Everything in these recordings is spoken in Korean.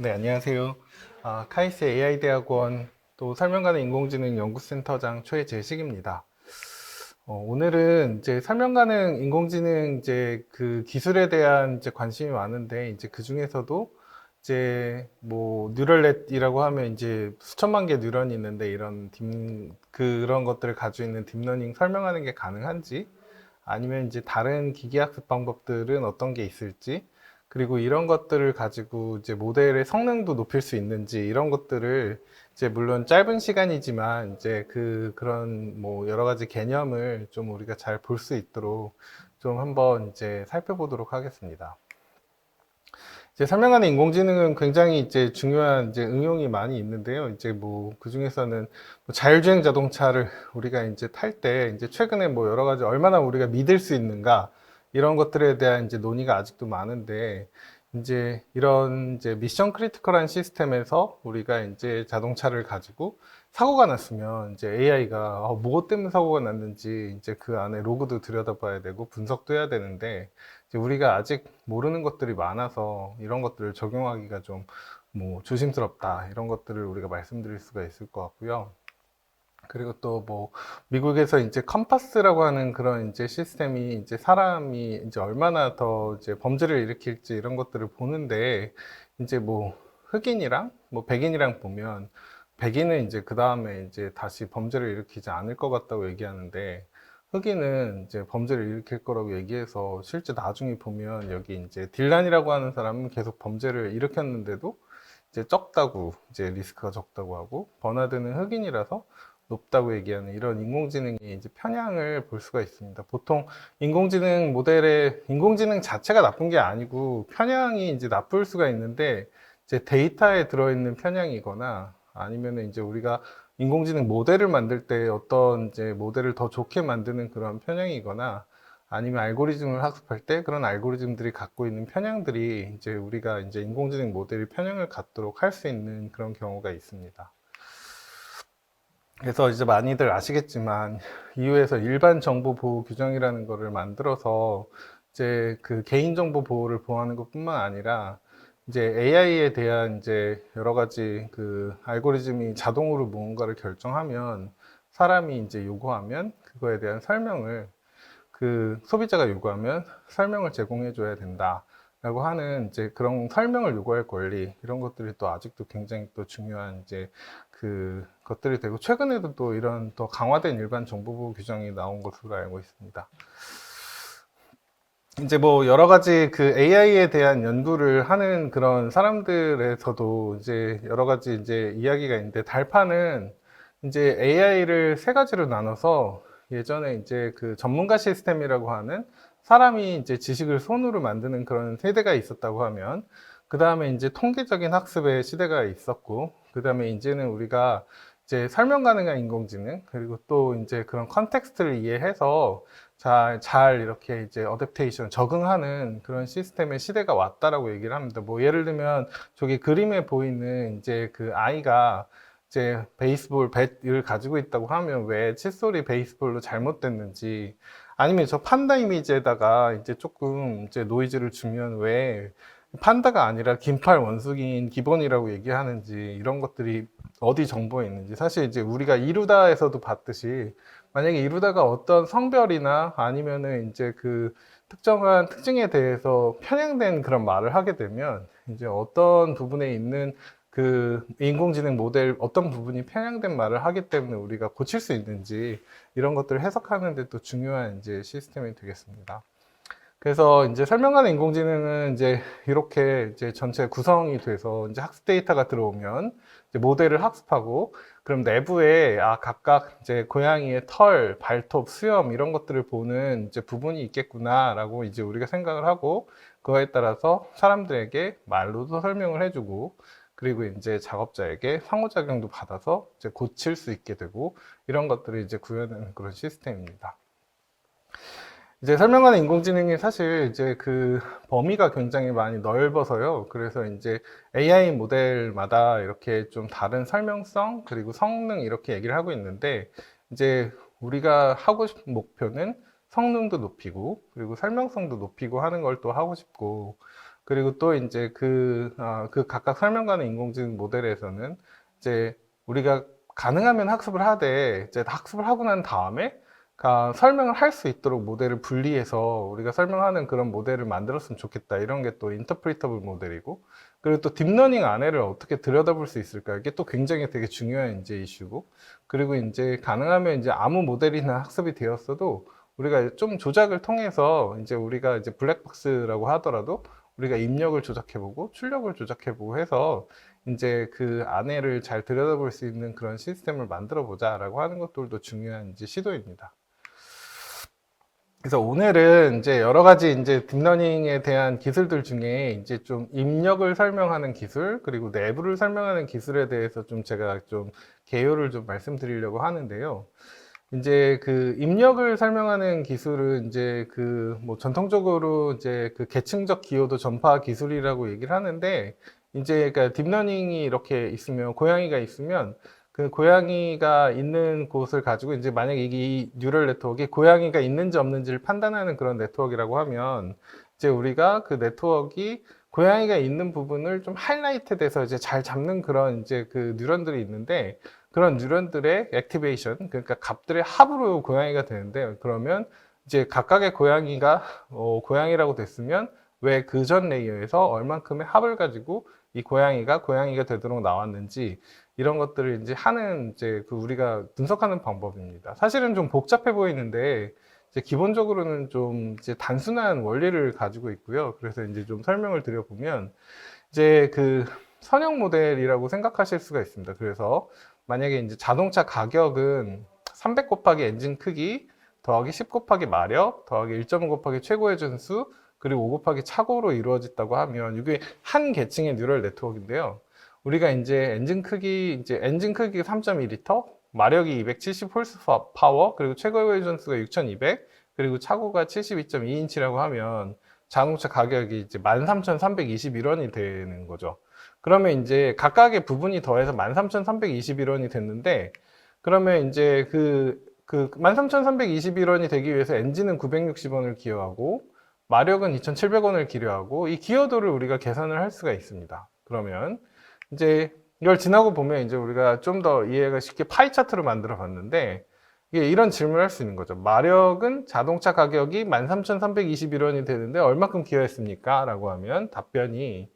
네, 안녕하세요. 카이스 AI 대학원 또 설명가능 인공지능 연구센터장 최재식입니다. 오늘은 이제 설명가능 인공지능 이제 그 기술에 대한 이제 관심이 많은데 이제 그 중에서도 이제 뭐 뉴럴넷이라고 하면 이제 수천만 개 뉴런이 있는데 이런 그런 것들을 가지고 있는 딥러닝 설명하는 게 가능한지 아니면 이제 다른 기계학습 방법들은 어떤 게 있을지, 그리고 이런 것들을 가지고 이제 모델의 성능도 높일 수 있는지, 이런 것들을 이제 물론 짧은 시간이지만 이제 그런 뭐 여러 가지 개념을 좀 우리가 잘 볼 수 있도록 좀 한번 이제 살펴보도록 하겠습니다. 이제 설명하는 인공지능은 굉장히 이제 중요한 이제 응용이 많이 있는데요. 이제 뭐 그 중에서는 뭐 자율주행 자동차를 우리가 이제 탈 때 이제 최근에 뭐 여러 가지 얼마나 우리가 믿을 수 있는가 이런 것들에 대한 이제 논의가 아직도 많은데, 이제 이런 이제 미션 크리티컬한 시스템에서 우리가 이제 자동차를 가지고 사고가 났으면 이제 AI가 무엇 때문에 사고가 났는지 이제 그 안에 로그도 들여다봐야 되고 분석도 해야 되는데, 이제 우리가 아직 모르는 것들이 많아서 이런 것들을 적용하기가 좀 뭐 조심스럽다, 이런 것들을 우리가 말씀드릴 수가 있을 것 같고요. 그리고 또 뭐 미국에서 이제 컴파스라고 하는 그런 이제 시스템이 이제 사람이 이제 얼마나 더 이제 범죄를 일으킬지 이런 것들을 보는데, 이제 뭐 흑인이랑 뭐 백인이랑 보면 백인은 이제 그 다음에 이제 다시 범죄를 일으키지 않을 것 같다고 얘기하는데, 흑인은 이제 범죄를 일으킬 거라고 얘기해서 실제 나중에 보면 여기 이제 딜란이라고 하는 사람은 계속 범죄를 일으켰는데도 이제 적다고, 이제 리스크가 적다고 하고, 버나드는 흑인이라서 높다고 얘기하는 이런 인공지능의 이제 편향을 볼 수가 있습니다. 보통 인공지능 모델의 인공지능 자체가 나쁜 게 아니고 편향이 이제 나쁠 수가 있는데, 이제 데이터에 들어있는 편향이거나 아니면 이제 우리가 인공지능 모델을 만들 때 어떤 이제 모델을 더 좋게 만드는 그런 편향이거나 아니면 알고리즘을 학습할 때 그런 알고리즘들이 갖고 있는 편향들이 이제 우리가 이제 인공지능 모델이 편향을 갖도록 할 수 있는 그런 경우가 있습니다. 그래서 이제 많이들 아시겠지만 EU에서 일반 정보 보호 규정이라는 거를 만들어서 이제 그 개인정보 보호를 보호하는 것뿐만 아니라 이제 AI에 대한 이제 여러 가지 그 알고리즘이 자동으로 무언가를 결정하면 사람이 이제 요구하면 그거에 대한 설명을, 그 소비자가 요구하면 설명을 제공해 줘야 된다 라고 하는 이제 그런 설명을 요구할 권리, 이런 것들이 또 아직도 굉장히 또 중요한 이제 그 것들이 되고, 최근에도 또 이런 더 강화된 일반 정보보호 규정이 나온 것으로 알고 있습니다. 이제 뭐 여러 가지 그 AI에 대한 연구를 하는 그런 사람들에서도 이제 여러 가지 이제 이야기가 있는데, 달파는 이제 AI를 세 가지로 나눠서 예전에 이제 그 전문가 시스템이라고 하는 사람이 이제 지식을 손으로 만드는 그런 세대가 있었다고 하면, 그 다음에 이제 통계적인 학습의 시대가 있었고, 그 다음에 이제는 우리가 이제 설명 가능한 인공지능, 그리고 또 이제 그런 컨텍스트를 이해해서 잘 이렇게 이제 어댑테이션, 적응하는 그런 시스템의 시대가 왔다라고 얘기를 합니다. 뭐 예를 들면 저기 그림에 보이는 이제 그 아이가 이제 베이스볼 배를 가지고 있다고 하면 왜 칫솔이 베이스볼로 잘못됐는지, 아니면 저 판다 이미지에다가 이제 조금 이제 노이즈를 주면 왜 판다가 아니라 긴팔 원숭이인 기본이라고 얘기하는지, 이런 것들이 어디 정보에 있는지, 사실 이제 우리가 이루다에서도 봤듯이 만약에 이루다가 어떤 성별이나 아니면은 이제 그 특정한 특징에 대해서 편향된 그런 말을 하게 되면 이제 어떤 부분에 있는 그 인공지능 모델 어떤 부분이 편향된 말을 하기 때문에 우리가 고칠 수 있는지, 이런 것들을 해석하는 데 또 중요한 이제 시스템이 되겠습니다. 그래서 이제 설명하는 인공지능은 이제 이렇게 이제 전체 구성이 돼서 이제 학습 데이터가 들어오면 이제 모델을 학습하고, 그럼 내부에 각각 이제 고양이의 털, 발톱, 수염 이런 것들을 보는 이제 부분이 있겠구나라고 이제 우리가 생각을 하고, 그거에 따라서 사람들에게 말로도 설명을 해주고, 그리고 이제 작업자에게 상호작용도 받아서 이제 고칠 수 있게 되고, 이런 것들을 이제 구현하는 그런 시스템입니다. 이제 설명하는 인공지능이 사실 이제 그 범위가 굉장히 많이 넓어서요. 그래서 이제 AI 모델마다 이렇게 좀 다른 설명성, 그리고 성능 이렇게 얘기를 하고 있는데, 이제 우리가 하고 싶은 목표는 성능도 높이고, 그리고 설명성도 높이고 하는 걸 또 하고 싶고, 그리고 또 이제 그 각각 설명가능 인공지능 모델에서는 이제 우리가 가능하면 학습을 하되 이제 학습을 하고 난 다음에 설명을 할 수 있도록 모델을 분리해서 우리가 설명하는 그런 모델을 만들었으면 좋겠다. 이런 게 또 인터프리터블 모델이고, 그리고 또 딥러닝 안에를 어떻게 들여다볼 수 있을까? 이게 또 굉장히 되게 중요한 이제 이슈고, 그리고 이제 가능하면 이제 아무 모델이나 학습이 되었어도 우리가 좀 조작을 통해서 이제 우리가 이제 블랙박스라고 하더라도 우리가 입력을 조작해보고 출력을 조작해보고 해서 이제 그 안에를 잘 들여다볼 수 있는 그런 시스템을 만들어 보자라고 하는 것들도 중요한 이제 시도입니다. 그래서 오늘은 이제 여러 가지 이제 딥러닝에 대한 기술들 중에 이제 좀 입력을 설명하는 기술, 그리고 내부를 설명하는 기술에 대해서 좀 제가 좀 개요를 좀 말씀드리려고 하는데요. 이제 그 입력을 설명하는 기술은 이제 그 뭐 전통적으로 이제 그 계층적 기여도 전파 기술이라고 얘기를 하는데, 이제 그러니까 딥러닝이 이렇게 있으면, 고양이가 있으면 그 고양이가 있는 곳을 가지고 이제 만약에 이 뉴럴 네트워크가 고양이가 있는지 없는지를 판단하는 그런 네트워크라고 하면, 이제 우리가 그 네트워크가 고양이가 있는 부분을 좀 하이라이트 돼서 이제 잘 잡는 그런 이제 그 뉴런들이 있는데, 그런 뉴런들의 액티베이션, 그러니까 값들의 합으로 고양이가 되는데, 그러면 이제 각각의 고양이가 고양이라고 됐으면 왜 그 전 레이어에서 얼만큼의 합을 가지고 이 고양이가 되도록 나왔는지, 이런 것들을 이제 하는 이제 그 우리가 분석하는 방법입니다. 사실은 좀 복잡해 보이는데 이제 기본적으로는 좀 이제 단순한 원리를 가지고 있고요. 그래서 이제 좀 설명을 드려보면, 이제 그 선형 모델이라고 생각하실 수가 있습니다. 그래서 만약에 이제 자동차 가격은 300 곱하기 엔진 크기 더하기 10 곱하기 마력 더하기 1.5 곱하기 최고의 전수 그리고 5 곱하기 차고로 이루어졌다고 하면, 이게 한 계층의 뉴럴 네트워크인데요. 우리가 이제 엔진 크기가 3.2리터, 마력이 270 홀스 파워, 그리고 최고의 전수가 6200, 그리고 차고가 72.2인치라고 하면 자동차 가격이 이제 13,321원이 되는 거죠. 그러면 이제 각각의 부분이 더해서 13,321원이 됐는데, 그러면 이제 그 13,321원이 되기 위해서 엔진은 960원을 기여하고, 마력은 2,700원을 기여하고, 이 기여도를 우리가 계산을 할 수가 있습니다. 그러면 이제 이걸 지나고 보면 이제 우리가 좀 더 이해가 쉽게 파이 차트로 만들어 봤는데, 이게 이런 질문을 할 수 있는 거죠. 마력은 자동차 가격이 13,321원이 되는데 얼마큼 기여했습니까? 라고 하면 답변이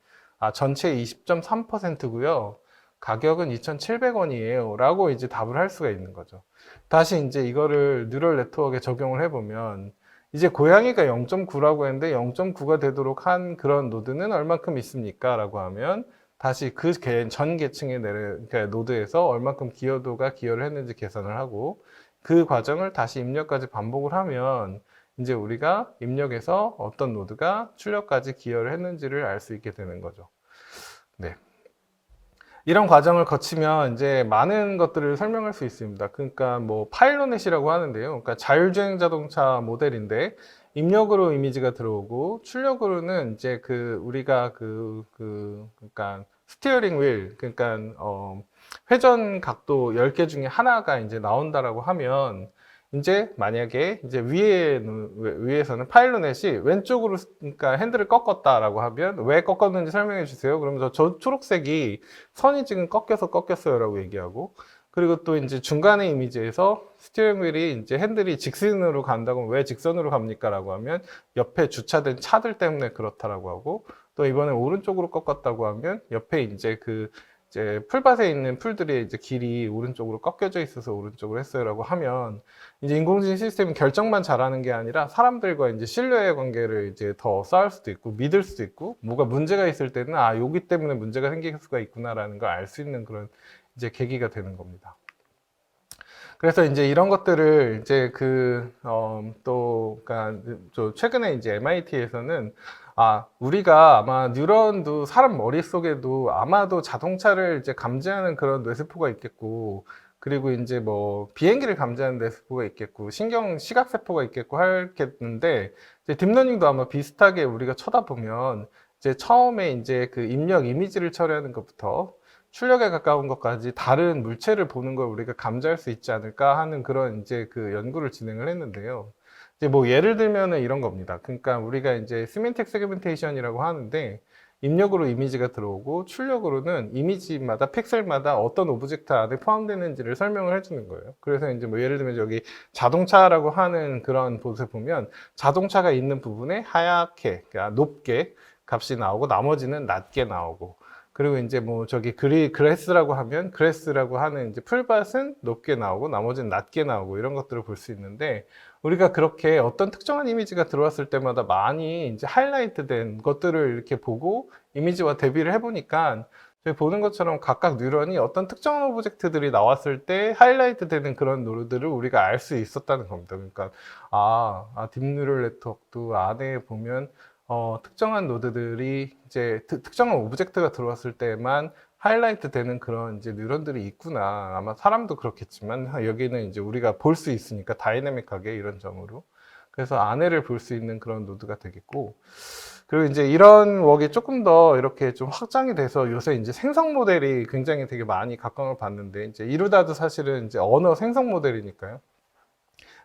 전체의 20.3%고요. 가격은 2,700원이에요. 라고 이제 답을 할 수가 있는 거죠. 다시 이제 이거를 뉴럴 네트워크에 적용을 해보면, 이제 고양이가 0.9라고 했는데 0.9가 되도록 한 그런 노드는 얼마큼 있습니까? 라고 하면 다시 그 전 계층의 그러니까 노드에서 얼마큼 기여도가 기여를 했는지 계산을 하고, 그 과정을 다시 입력까지 반복을 하면 이제 우리가 입력에서 어떤 노드가 출력까지 기여를 했는지를 알 수 있게 되는 거죠. 네. 이런 과정을 거치면 이제 많은 것들을 설명할 수 있습니다. 그러니까 뭐 파일럿넷이라고 하는데요. 그러니까 자율주행 자동차 모델인데, 입력으로 이미지가 들어오고 출력으로는 이제 그 우리가 그러니까 스티어링 휠, 그러니까 회전 각도 10개 중에 하나가 이제 나온다라고 하면, 이제 만약에 이제 위에서는 파일럿넷이 왼쪽으로 그러니까 핸들을 꺾었다라고 하면 왜 꺾었는지 설명해 주세요. 그러면 저 초록색이 선이 지금 꺾였어요라고 얘기하고, 그리고 또 이제 중간의 이미지에서 스티어링 휠이 이제 핸들이 직선으로 간다고 왜 직선으로 갑니까라고 하면 옆에 주차된 차들 때문에 그렇다라고 하고, 또 이번에 오른쪽으로 꺾었다고 하면 옆에 이제 이제 풀밭에 있는 풀들이 이제 길이 오른쪽으로 꺾여져 있어서 오른쪽으로 했어요라고 하면, 이제 인공지능 시스템이 결정만 잘하는 게 아니라 사람들과 이제 신뢰의 관계를 이제 더 쌓을 수도 있고 믿을 수도 있고, 뭐가 문제가 있을 때는 여기 때문에 문제가 생길 수가 있구나라는 걸 알 수 있는 그런 이제 계기가 되는 겁니다. 그래서 이제 이런 것들을 이제 그러니까 최근에 이제 MIT에서는 우리가 아마 뉴런도 사람 머릿속에도 아마도 자동차를 이제 감지하는 그런 뇌세포가 있겠고, 그리고 이제 뭐 비행기를 감지하는 뇌세포가 있겠고, 시각세포가 있겠고 하겠는데, 이제 딥러닝도 아마 비슷하게 우리가 쳐다보면 이제 처음에 이제 그 입력 이미지를 처리하는 것부터 출력에 가까운 것까지 다른 물체를 보는 걸 우리가 감지할 수 있지 않을까 하는 그런 이제 그 연구를 진행을 했는데요. 이제 뭐 예를 들면은 이런 겁니다. 그러니까 우리가 이제 시멘틱 세그멘테이션이라고 하는데 입력으로 이미지가 들어오고 출력으로는 이미지마다 픽셀마다 어떤 오브젝트 안에 포함되는지를 설명을 해주는 거예요. 그래서 이제 뭐 예를 들면 여기 자동차라고 하는 그런 곳을 보면 자동차가 있는 부분에 하얗게, 그러니까 높게 값이 나오고 나머지는 낮게 나오고, 그리고 이제 뭐 저기 그래스라고 하면 그래스라고 하는 이제 풀밭은 높게 나오고 나머지는 낮게 나오고 이런 것들을 볼 수 있는데, 우리가 그렇게 어떤 특정한 이미지가 들어왔을 때마다 많이 이제 하이라이트 된 것들을 이렇게 보고 이미지와 대비를 해보니까 저희 보는 것처럼 각각 뉴런이 어떤 특정한 오브젝트들이 나왔을 때 하이라이트 되는 그런 노드들을 우리가 알 수 있었다는 겁니다. 그러니까 딥뉴럴 네트워크도 안에 보면 특정한 노드들이 이제 특정한 오브젝트가 들어왔을 때만 하이라이트 되는 그런 이제 뉴런들이 있구나. 아마 사람도 그렇겠지만 여기는 이제 우리가 볼 수 있으니까 다이내믹하게 이런 점으로. 그래서 안에를 볼 수 있는 그런 노드가 되겠고. 그리고 이제 이런 웍이 조금 더 이렇게 좀 확장이 돼서 요새 이제 생성 모델이 굉장히 되게 많이 각광을 받는데, 이제 이루다도 사실은 이제 언어 생성 모델이니까요.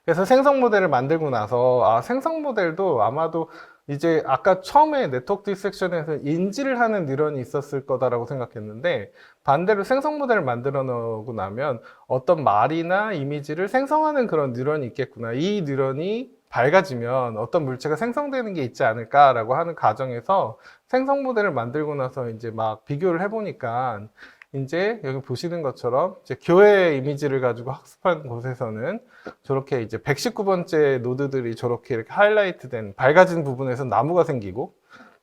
그래서 생성 모델을 만들고 나서 생성 모델도 아마도 이제 아까 처음에 네트워크 디섹션에서 인지를 하는 뉴런이 있었을 거다라고 생각했는데, 반대로 생성 모델을 만들어 놓고 나면 어떤 말이나 이미지를 생성하는 그런 뉴런이 있겠구나, 이 뉴런이 밝아지면 어떤 물체가 생성되는 게 있지 않을까라고 하는 가정에서 생성 모델을 만들고 나서 이제 막 비교를 해보니까, 이제 여기 보시는 것처럼 이제 교회 이미지를 가지고 학습한 곳에서는 저렇게 이제 119번째 노드들이 저렇게 이렇게 하이라이트 된 밝아진 부분에서 나무가 생기고,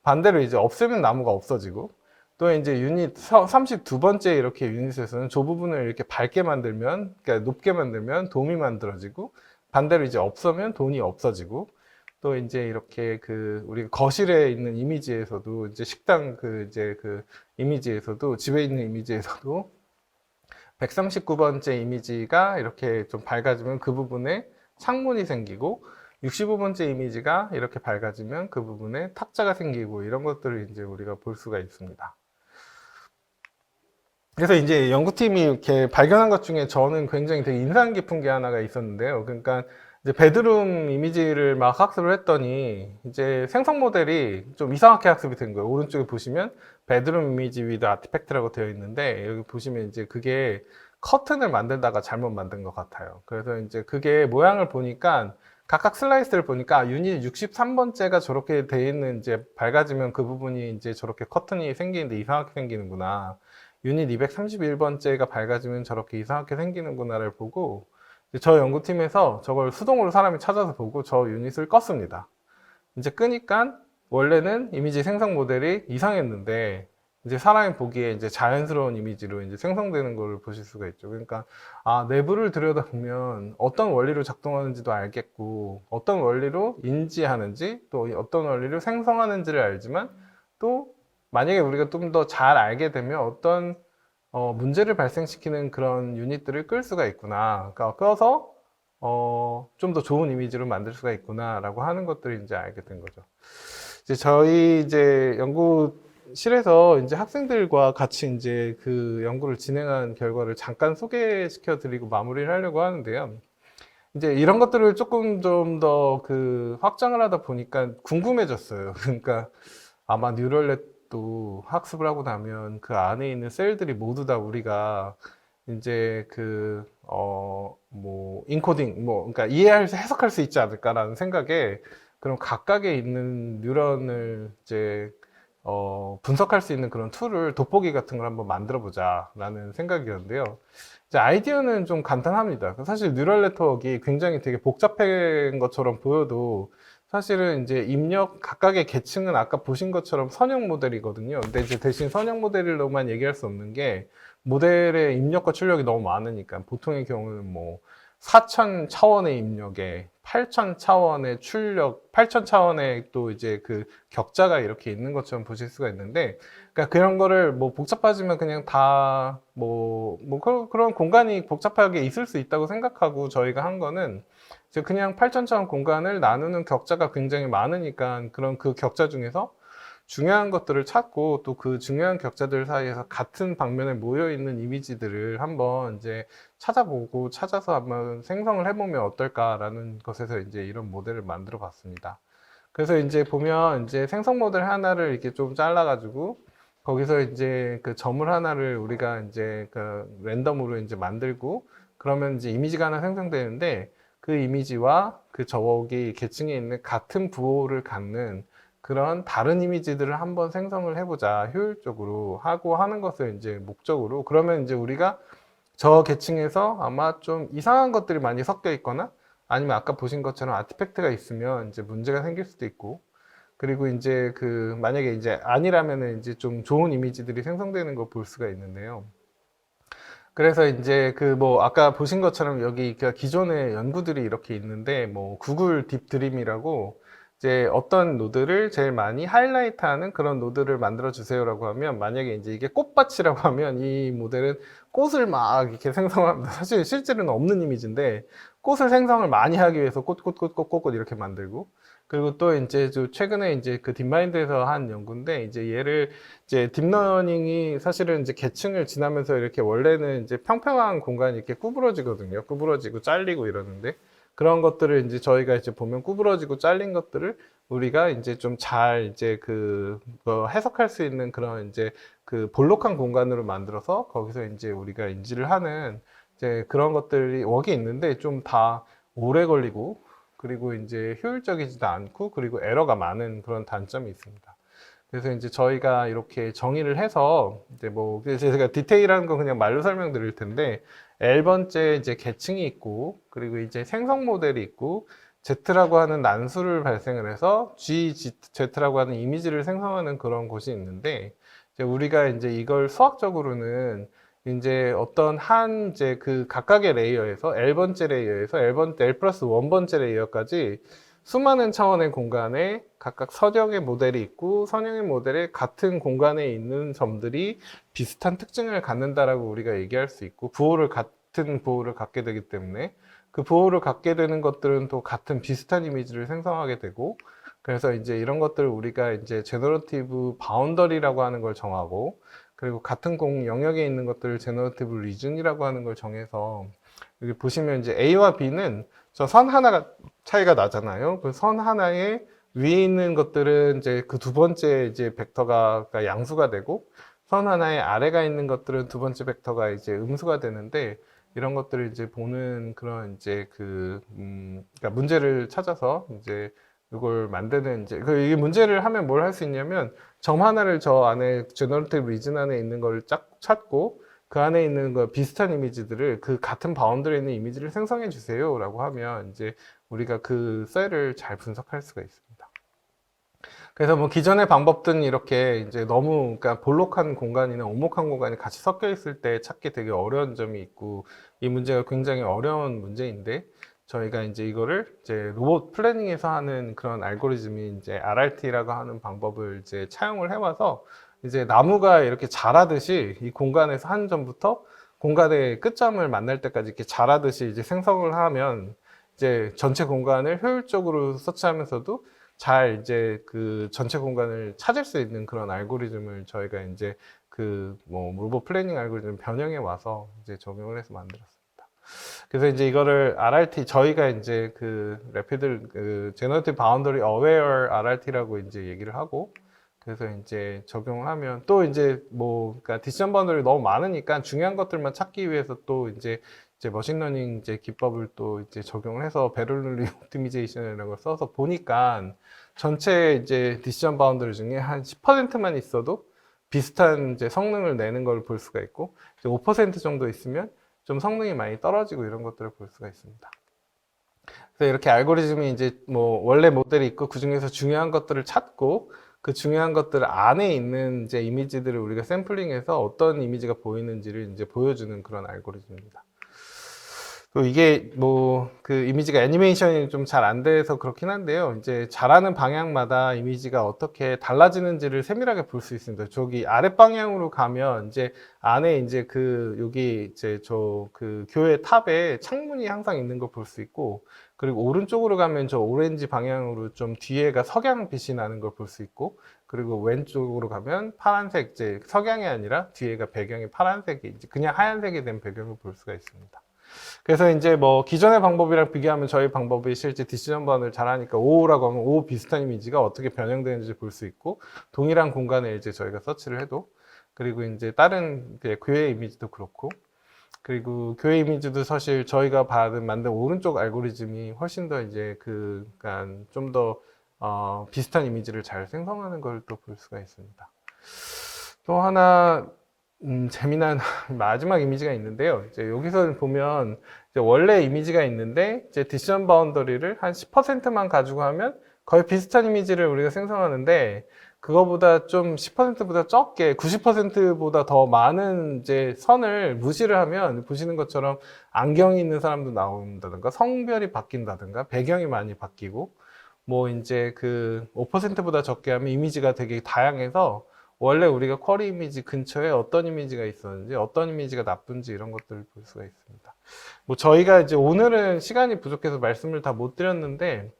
반대로 이제 없애면 나무가 없어지고, 또 이제 유닛 32번째 이렇게 유닛에서는 저 부분을 이렇게 밝게 만들면, 그러니까 높게 만들면 돔이 만들어지고, 반대로 이제 없으면 돈이 없어지고, 또 이제 이렇게 그 우리 거실에 있는 이미지에서도 이제 식당 그 이미지에서도, 집에 있는 이미지에서도 139번째 이미지가 이렇게 좀 밝아지면 그 부분에 창문이 생기고, 65번째 이미지가 이렇게 밝아지면 그 부분에 탁자가 생기고, 이런 것들을 이제 우리가 볼 수가 있습니다. 그래서 이제 연구팀이 이렇게 발견한 것 중에 저는 굉장히 되게 인상 깊은 게 하나가 있었는데요. 그러니까 이제 베드룸 이미지를 막 학습을 했더니 이제 생성 모델이 좀 이상하게 학습이 된 거예요. 오른쪽에 보시면 베드룸 이미지 위드 아티팩트라고 되어 있는데, 여기 보시면 이제 그게 커튼을 만들다가 잘못 만든 것 같아요. 그래서 이제 그게 모양을 보니까 각각 슬라이스를 보니까 유닛 63번째가 저렇게 돼 있는, 이제 밝아지면 그 부분이 이제 저렇게 커튼이 생기는데 이상하게 생기는구나. 유닛 231번째가 밝아지면 저렇게 이상하게 생기는구나를 보고, 저 연구팀에서 저걸 수동으로 사람이 찾아서 보고 저 유닛을 껐습니다. 이제 끄니까 원래는 이미지 생성 모델이 이상했는데, 이제 사람이 보기에 이제 자연스러운 이미지로 이제 생성되는 걸 보실 수가 있죠. 그러니까 내부를 들여다보면 어떤 원리로 작동하는지도 알겠고, 어떤 원리로 인지하는지, 또 어떤 원리로 생성하는지를 알지만, 또 만약에 우리가 좀 더 잘 알게 되면 어떤 문제를 발생시키는 그런 유닛들을 끌 수가 있구나. 그러니까 껴서 좀 더 좋은 이미지로 만들 수가 있구나라고 하는 것들을 이제 알게 된 거죠. 이제 저희 이제 연구실에서 이제 학생들과 같이 이제 그 연구를 진행한 결과를 잠깐 소개시켜 드리고 마무리를 하려고 하는데요. 이제 이런 것들을 조금 좀 더 그 확장을 하다 보니까 궁금해졌어요. 그러니까 아마 뉴럴넷도 학습을 하고 나면 그 안에 있는 셀들이 모두 다 우리가 이제 뭐 인코딩, 그러니까 해석할 수 있지 않을까라는 생각에, 그럼 각각에 있는 뉴런을 이제 분석할 수 있는 그런 툴을, 돋보기 같은 걸 한번 만들어 보자라는 생각이었는데요. 이제 아이디어는 좀 간단합니다. 사실 뉴럴 네트워크가 굉장히 되게 복잡한 것처럼 보여도, 사실은 이제 각각의 계층은 아까 보신 것처럼 선형 모델이거든요. 근데 이제 대신 선형 모델로만 얘기할 수 없는 게, 모델의 입력과 출력이 너무 많으니까, 보통의 경우는 뭐 4,000 차원의 입력에 8,000 차원의 출력, 8,000 차원의 또 이제 그 격자가 이렇게 있는 것처럼 보실 수가 있는데, 그러니까 그런 거를 뭐 복잡하지만 그냥 다 그런 공간이 복잡하게 있을 수 있다고 생각하고 저희가 한 거는, 그냥 8,000 차원 공간을 나누는 격자가 굉장히 많으니까, 그런 그 격자 중에서 중요한 것들을 찾고 또 그 중요한 격자들 사이에서 같은 방면에 모여 있는 이미지들을 한번 이제 찾아보고 찾아서 한번 생성을 해보면 어떨까라는 것에서 이제 이런 모델을 만들어 봤습니다. 그래서 이제 보면 이제 생성 모델 하나를 이렇게 좀 잘라가지고 거기서 이제 그 점을 하나를 우리가 이제 그 랜덤으로 이제 만들고 그러면 이제 이미지가 하나 생성되는데 그 이미지와 그 저기 계층에 있는 같은 부호를 갖는 그런 다른 이미지들을 한번 생성을 해보자 효율적으로 하고 하는 것을 이제 목적으로 그러면 이제 우리가 저 계층에서 아마 좀 이상한 것들이 많이 섞여 있거나 아니면 아까 보신 것처럼 아티팩트가 있으면 이제 문제가 생길 수도 있고 그리고 이제 그 만약에 이제 아니라면은 이제 좀 좋은 이미지들이 생성되는 걸 볼 수가 있는데요. 그래서 이제 그 뭐 아까 보신 것처럼 여기 그 기존의 연구들이 이렇게 있는데 뭐 구글 딥드림이라고 이제 어떤 노드를 제일 많이 하이라이트하는 그런 노드를 만들어 주세요라고 하면 만약에 이제 이게 꽃밭이라고 하면 이 모델은 꽃을 막 이렇게 생성합니다. 사실 실제로는 없는 이미지인데 꽃을 생성을 많이 하기 위해서 꽃 이렇게 만들고 그리고 또 이제 최근에 이제 그 딥마인드에서 한 연구인데 이제 얘를 이제 딥러닝이 사실은 이제 계층을 지나면서 이렇게 원래는 이제 평평한 공간이 이렇게 구부러지거든요. 구부러지고 잘리고 이러는데 그런 것들을 이제 저희가 이제 보면 구부러지고 잘린 것들을 우리가 이제 좀 잘 이제 해석할 수 있는 그런 이제 그 볼록한 공간으로 만들어서 거기서 이제 우리가 인지를 하는 이제 그런 것들이 웍이 있는데 좀 다 오래 걸리고 그리고 이제 효율적이지도 않고 그리고 에러가 많은 그런 단점이 있습니다. 그래서 이제 저희가 이렇게 정의를 해서 이제 뭐 그래서 제가 디테일한 건 그냥 말로 설명드릴 텐데 L번째 이제 계층이 있고 그리고 이제 생성 모델이 있고 Z라고 하는 난수를 발생을 해서 Z라고 하는 이미지를 생성하는 그런 곳이 있는데 이제 우리가 이제 이걸 수학적으로는 이제 어떤 한 이제 그 각각의 레이어에서 L번째 레이어에서 L 플러스 1번째 레이어까지 수많은 차원의 공간에 각각 선형의 모델이 있고 선형의 모델에 같은 공간에 있는 점들이 비슷한 특징을 갖는다라고 우리가 얘기할 수 있고 같은 부호를 갖게 되기 때문에 그 부호를 갖게 되는 것들은 또 같은 비슷한 이미지를 생성하게 되고 그래서 이제 이런 것들을 우리가 이제 제너러티브 바운더리라고 하는 걸 정하고 그리고 같은 공 영역에 있는 것들을 제너러티브 리즌이라고 하는 걸 정해서 여기 보시면 이제 A와 B는 저 선 하나가 차이가 나잖아요. 그 선 하나에 위에 있는 것들은 이제 그 두 번째 이제 벡터가 그러니까 양수가 되고 선 하나에 아래가 있는 것들은 두 번째 벡터가 이제 음수가 되는데 이런 것들을 이제 보는 그런 이제 그러니까 문제를 찾아서 이제 이걸 만드는 이제 이 문제를 하면 뭘 할 수 있냐면 점 하나를 저 안에 제너러티브 리즌 안에 있는 걸 쫙 찾고 그 안에 있는 거 비슷한 이미지들을 그 같은 바운드에 있는 이미지를 생성해 주세요 라고 하면 이제 우리가 그 셀을 잘 분석할 수가 있습니다. 그래서 뭐 기존의 방법들은 이렇게 이제 너무 그러니까 볼록한 공간이나 오목한 공간이 같이 섞여 있을 때 찾기 되게 어려운 점이 있고 이 문제가 굉장히 어려운 문제인데 저희가 이제 이거를 이제 로봇 플래닝에서 하는 그런 알고리즘이 이제 RRT라고 하는 방법을 이제 차용을 해와서 이제 나무가 이렇게 자라듯이 이 공간에서 한 점부터 공간의 끝점을 만날 때까지 이렇게 자라듯이 이제 생성을 하면 이제 전체 공간을 효율적으로 서치하면서도 잘 이제 그 전체 공간을 찾을 수 있는 그런 알고리즘을 저희가 이제 그 뭐 로봇 플래닝 알고리즘 변형해 와서 이제 적용을 해서 만들었습니다. 그래서 이제 이거를 RRT 저희가 이제 그 래피드 그 제너러티브 바운더리 어웨어 RRT라고 이제 얘기를 하고 그래서 이제 적용을 하면 또 이제 뭐 그러니까 디시전 바운더리 너무 많으니까 중요한 것들만 찾기 위해서 또 이제 머신러닝 이제 기법을 또 이제 적용을 해서 베를린리 옵티미제이션이라는 걸 써서 보니까 전체 이제 디시전 바운더리 중에 한 10%만 있어도 비슷한 이제 성능을 내는 걸 볼 수가 있고 이제 5% 정도 있으면 좀 성능이 많이 떨어지고 이런 것들을 볼 수가 있습니다. 그래서 이렇게 알고리즘이 이제 뭐 원래 모델이 있고 그 중에서 중요한 것들을 찾고 그 중요한 것들 안에 있는 이제 이미지들을 우리가 샘플링해서 어떤 이미지가 보이는지를 이제 보여주는 그런 알고리즘입니다. 또 이게 뭐 그 이미지가 애니메이션이 좀 잘 안 돼서 그렇긴 한데요. 이제 잘하는 방향마다 이미지가 어떻게 달라지는지를 세밀하게 볼 수 있습니다. 저기 아랫 방향으로 가면 이제 안에 이제 그 여기 이제 저 그 교회 탑에 창문이 항상 있는 걸 볼 수 있고, 그리고 오른쪽으로 가면 저 오렌지 방향으로 좀 뒤에가 석양 빛이 나는 걸 볼 수 있고, 그리고 왼쪽으로 가면 파란색, 이제 석양이 아니라 뒤에가 배경이 파란색이 이제 그냥 하얀색이 된 배경을 볼 수가 있습니다. 그래서 이제 뭐 기존의 방법이랑 비교하면 저희 방법이 실제 디시전 번을 잘하니까 5라고 하면 5 비슷한 이미지가 어떻게 변형되는지 볼 수 있고, 동일한 공간에 이제 저희가 서치를 해도, 그리고 이제 다른 교회 이미지도 그렇고, 그리고 교회 이미지도 사실 저희가 만든 오른쪽 알고리즘이 훨씬 더 이제 그러니까 좀 더 비슷한 이미지를 잘 생성하는 걸 또 볼 수가 있습니다. 또 하나 재미난 마지막 이미지가 있는데요. 이제 여기서 보면 이제 원래 이미지가 있는데 이제 디시전 바운더리를 한 10%만 가지고 하면 거의 비슷한 이미지를 우리가 생성하는데, 그거보다 좀 10%보다 적게 90%보다 더 많은 이제 선을 무시를 하면 보시는 것처럼 안경이 있는 사람도 나온다든가 성별이 바뀐다든가 배경이 많이 바뀌고, 뭐 이제 그 5%보다 적게 하면 이미지가 되게 다양해서 원래 우리가 쿼리 이미지 근처에 어떤 이미지가 있었는지, 어떤 이미지가 나쁜지 이런 것들을 볼 수가 있습니다. 뭐 저희가 이제 오늘은 시간이 부족해서 말씀을 다 못 드렸는데,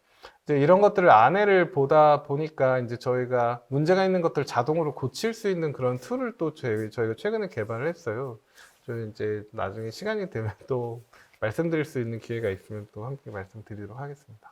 이제 이런 것들을 안에를 보다 보니까 이제 저희가 문제가 있는 것들 자동으로 고칠 수 있는 그런 툴을 또 저희가 최근에 개발을 했어요. 저희 이제 나중에 시간이 되면 또 말씀드릴 수 있는 기회가 있으면 또 함께 말씀드리도록 하겠습니다.